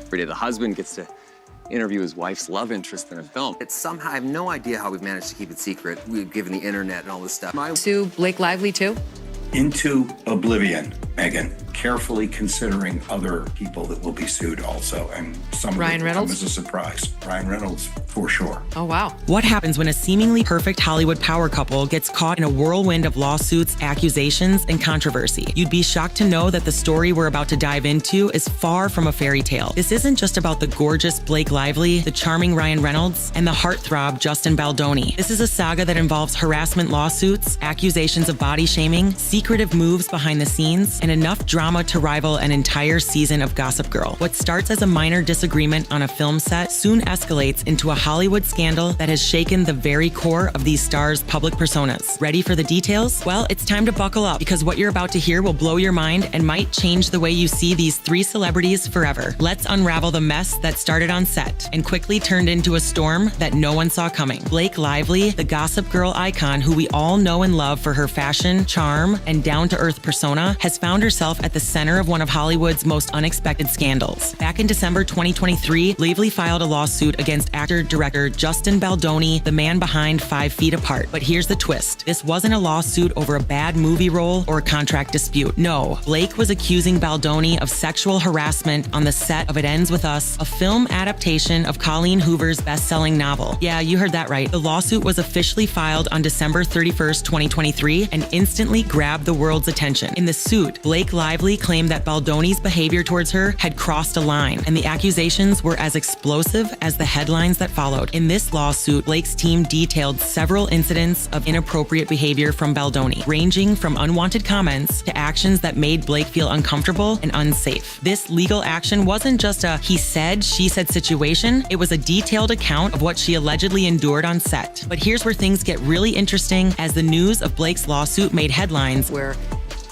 Every day the husband gets to interview his wife's love interest in a film. It's somehow, I have no idea how we've managed to keep it secret. We've given the internet and all this stuff. Sue Blake Lively, too? Into oblivion, Megan, carefully considering other people that will be sued also, and some Ryan of it will come Reynolds? as a surprise. Ryan Reynolds, for sure. Oh, wow. What happens when a seemingly perfect Hollywood power couple gets caught in a whirlwind of lawsuits, accusations, and controversy? You'd be shocked to know that the story we're about to dive into is far from a fairy tale. This isn't just about the gorgeous Blake Lively, the charming Ryan Reynolds, and the heartthrob Justin Baldoni. This is a saga that involves harassment lawsuits, accusations of body shaming, secretive moves behind the scenes, and enough drama to rival an entire season of Gossip Girl. What starts as a minor disagreement on a film set soon escalates into a Hollywood scandal that has shaken the very core of these stars' public personas. Ready for the details? Well, it's time to buckle up, because what you're about to hear will blow your mind and might change the way you see these three celebrities forever. Let's unravel the mess that started on set and quickly turned into a storm that no one saw coming. Blake Lively, the Gossip Girl icon who we all know and love for her fashion, charm, and down-to-earth persona, has found herself at the center of one of Hollywood's most unexpected scandals. Back in December 2023, Lively filed a lawsuit against actor-director Justin Baldoni, the man behind 5 Feet Apart. But here's the twist. This wasn't a lawsuit over a bad movie role or a contract dispute. No, Blake was accusing Baldoni of sexual harassment on the set of It Ends With Us, a film adaptation of Colleen Hoover's best-selling novel. Yeah, you heard that right. The lawsuit was officially filed on December 31st, 2023, and instantly grabbed the world's attention. In the suit, Blake Lively claimed that Baldoni's behavior towards her had crossed a line, and the accusations were as explosive as the headlines that followed. In this lawsuit, Blake's team detailed several incidents of inappropriate behavior from Baldoni, ranging from unwanted comments to actions that made Blake feel uncomfortable and unsafe. This legal action wasn't just a he said, she said situation, it was a detailed account of what she allegedly endured on set. But here's where things get really interesting, as the news of Blake's lawsuit made headlines Where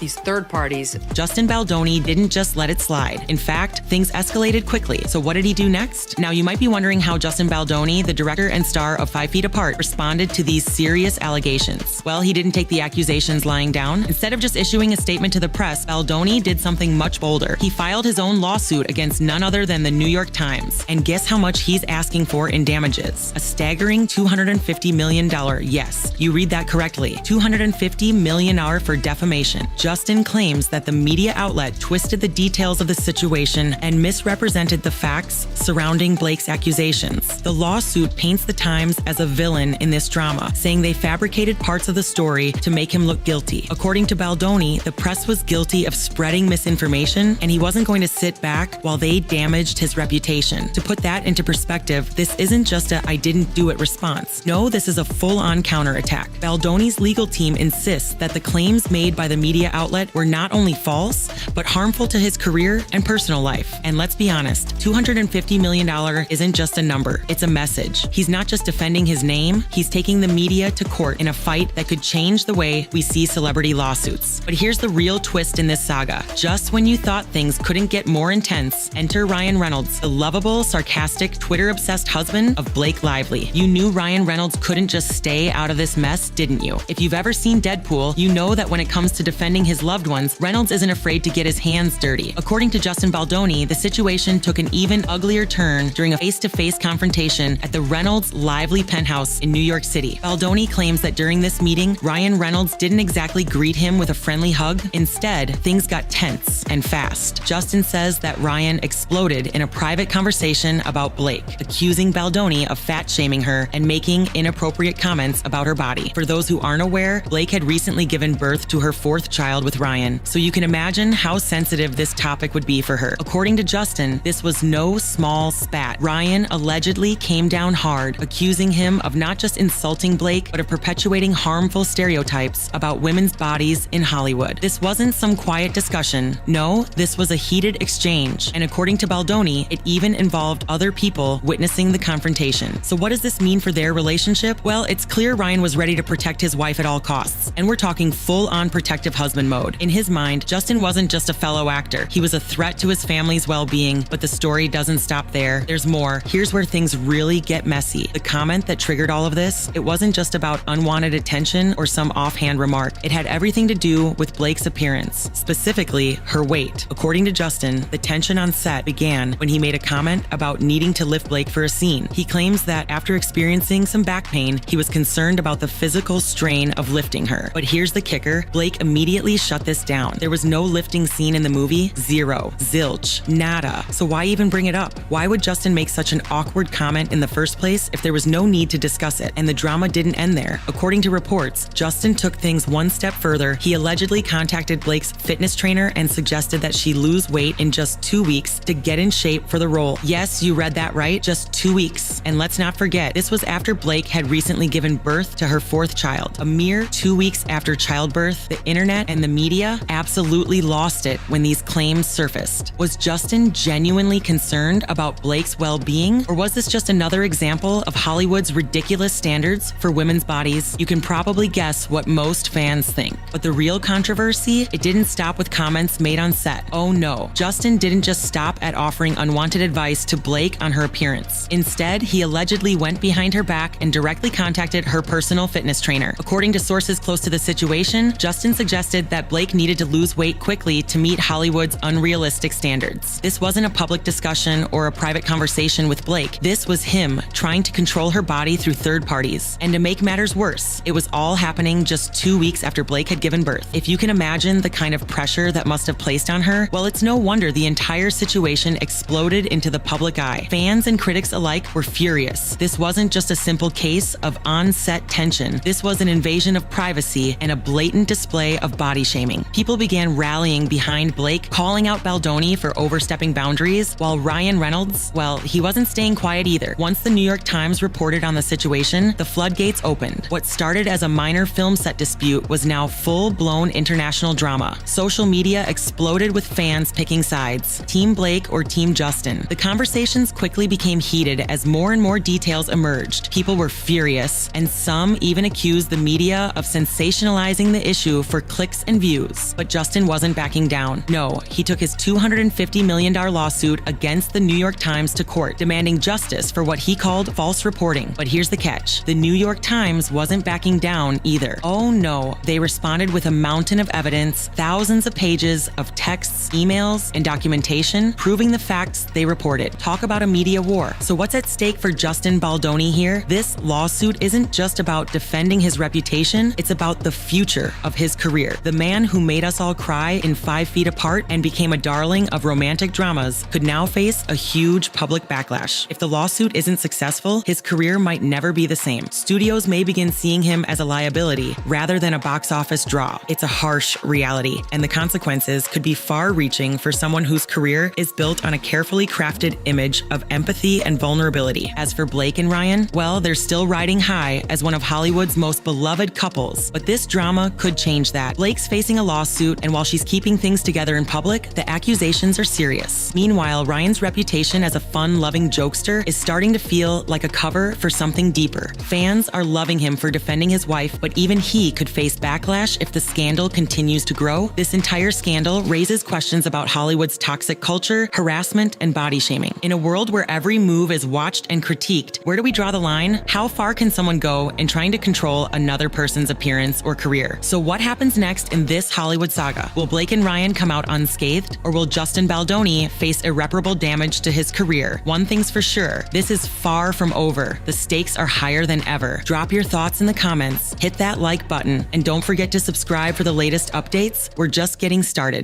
these third parties. Justin Baldoni didn't just let it slide. In fact, things escalated quickly. So what did he do next? Now, you might be wondering how Justin Baldoni, the director and star of 5 Feet Apart, responded to these serious allegations. Well, he didn't take the accusations lying down. Instead of just issuing a statement to the press, Baldoni did something much bolder. He filed his own lawsuit against none other than the New York Times. And guess how much he's asking for in damages? A staggering $250 million. Yes, you read that correctly. $250 million for defamation. Justin claims that the media outlet twisted the details of the situation and misrepresented the facts surrounding Blake's accusations. The lawsuit paints the Times as a villain in this drama, saying they fabricated parts of the story to make him look guilty. According to Baldoni, the press was guilty of spreading misinformation, and he wasn't going to sit back while they damaged his reputation. To put that into perspective, this isn't just a "I didn't do it" response. No, this is a full-on counterattack. Baldoni's legal team insists that the claims made by the media outlet were not only false, but harmful to his career and personal life. And let's be honest, $250 million isn't just a number, it's a message. He's not just defending his name, he's taking the media to court in a fight that could change the way we see celebrity lawsuits. But here's the real twist in this saga. Just when you thought things couldn't get more intense, enter Ryan Reynolds, the lovable, sarcastic, Twitter-obsessed husband of Blake Lively. You knew Ryan Reynolds couldn't just stay out of this mess, didn't you? If you've ever seen Deadpool, you know that when it comes to defending his loved ones, Reynolds isn't afraid to get his hands dirty. According to Justin Baldoni, the situation took an even uglier turn during a face-to-face confrontation at the Reynolds Lively penthouse in New York City. Baldoni claims that during this meeting, Ryan Reynolds didn't exactly greet him with a friendly hug. Instead, things got tense and fast. Justin says that Ryan exploded in a private conversation about Blake, accusing Baldoni of fat-shaming her and making inappropriate comments about her body. For those who aren't aware, Blake had recently given birth to her 4th child with Ryan, so you can imagine how sensitive this topic would be for her. According to Justin, this was no small spat. Ryan allegedly came down hard, accusing him of not just insulting Blake, but of perpetuating harmful stereotypes about women's bodies in Hollywood. This wasn't some quiet discussion. No, this was a heated exchange. And according to Baldoni, it even involved other people witnessing the confrontation. So what does this mean for their relationship? Well, it's clear Ryan was ready to protect his wife at all costs. And we're talking full-on protective husband salesman mode. In his mind, Justin wasn't just a fellow actor. He was a threat to his family's well-being, but the story doesn't stop there. There's more. Here's where things really get messy. The comment that triggered all of this, it wasn't just about unwanted attention or some offhand remark. It had everything to do with Blake's appearance, specifically her weight. According to Justin, the tension on set began when he made a comment about needing to lift Blake for a scene. He claims that after experiencing some back pain, he was concerned about the physical strain of lifting her. But here's the kicker. Blake immediately shut this down. There was no lifting scene in the movie. Zero. Zilch. Nada. So why even bring it up? Why would Justin make such an awkward comment in the first place if there was no need to discuss it? And the drama didn't end there. According to reports, Justin took things one step further. He allegedly contacted Blake's fitness trainer and suggested that she lose weight in just 2 weeks to get in shape for the role. Yes, you read that right. Just 2 weeks. And let's not forget, this was after Blake had recently given birth to her 4th child. A mere 2 weeks after childbirth, the internet and the media absolutely lost it when these claims surfaced. Was Justin genuinely concerned about Blake's well-being, or was this just another example of Hollywood's ridiculous standards for women's bodies? You can probably guess what most fans think. But the real controversy, it didn't stop with comments made on set. Oh no, Justin didn't just stop at offering unwanted advice to Blake on her appearance. Instead, he allegedly went behind her back and directly contacted her personal fitness trainer. According to sources close to the situation, Justin suggested that Blake needed to lose weight quickly to meet Hollywood's unrealistic standards. This wasn't a public discussion or a private conversation with Blake. This was him trying to control her body through third parties. And to make matters worse, it was all happening just 2 weeks after Blake had given birth. If you can imagine the kind of pressure that must have placed on her, well, it's no wonder the entire situation exploded into the public eye. Fans and critics alike were furious. This wasn't just a simple case of on-set tension. This was an invasion of privacy and a blatant display of body shaming. People began rallying behind Blake, calling out Baldoni for overstepping boundaries, while Ryan Reynolds, well, he wasn't staying quiet either. Once the New York Times reported on the situation, the floodgates opened. What started as a minor film set dispute was now full-blown international drama. Social media exploded with fans picking sides, Team Blake or Team Justin. The conversations quickly became heated as more and more details emerged. People were furious, and some even accused the media of sensationalizing the issue for clicks and views. But Justin wasn't backing down. No, he took his $250 million lawsuit against the New York Times to court, demanding justice for what he called false reporting. But here's the catch. The New York Times wasn't backing down either. Oh no, they responded with a mountain of evidence, thousands of pages of texts, emails, and documentation proving the facts they reported. Talk about a media war. So what's at stake for Justin Baldoni here? This lawsuit isn't just about defending his reputation, it's about the future of his career. The man who made us all cry in 5 Feet Apart and became a darling of romantic dramas could now face a huge public backlash. If the lawsuit isn't successful, his career might never be the same. Studios may begin seeing him as a liability rather than a box office draw. It's a harsh reality, and the consequences could be far-reaching for someone whose career is built on a carefully crafted image of empathy and vulnerability. As for Blake and Ryan, well, they're still riding high as one of Hollywood's most beloved couples, but this drama could change that. Blake's facing a lawsuit, and while she's keeping things together in public, the accusations are serious. Meanwhile, Ryan's reputation as a fun-loving jokester is starting to feel like a cover for something deeper. Fans are loving him for defending his wife, but even he could face backlash if the scandal continues to grow. This entire scandal raises questions about Hollywood's toxic culture, harassment, and body shaming. In a world where every move is watched and critiqued, where do we draw the line? How far can someone go in trying to control another person's appearance or career? So what happens next in this Hollywood saga? Will Blake and Ryan come out unscathed, or will Justin Baldoni face irreparable damage to his career? One thing's for sure, this is far from over. The stakes are higher than ever. Drop your thoughts in the comments, hit that like button, and don't forget to subscribe for the latest updates. We're just getting started.